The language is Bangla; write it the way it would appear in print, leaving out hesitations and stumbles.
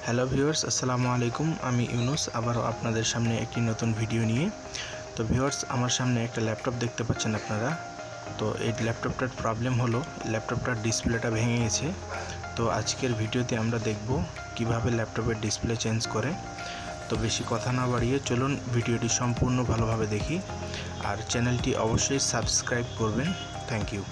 হ্যালো ভিউয়ার্স, আসসালামু আলাইকুম। আমি ইউনুস আবারও আপনাদের সামনে একটি নতুন ভিডিও নিয়ে। তো ভিউয়ার্স, আমার সামনে একটা ল্যাপটপ দেখতে পাচ্ছেন আপনারা। তো এই ল্যাপটপটার প্রবলেম হলো ল্যাপটপটার ডিসপ্লেটা ভেঙে গেছে। তো আজকের ভিডিওতে আমরা দেখব কিভাবে ল্যাপটপের ডিসপ্লে চেঞ্জ করে। তো বেশি কথা না বাড়িয়ে চলুন ভিডিওটি সম্পূর্ণ ভালোভাবে দেখি, আর চ্যানেলটি অবশ্যই সাবস্ক্রাইব করবেন। Thank you.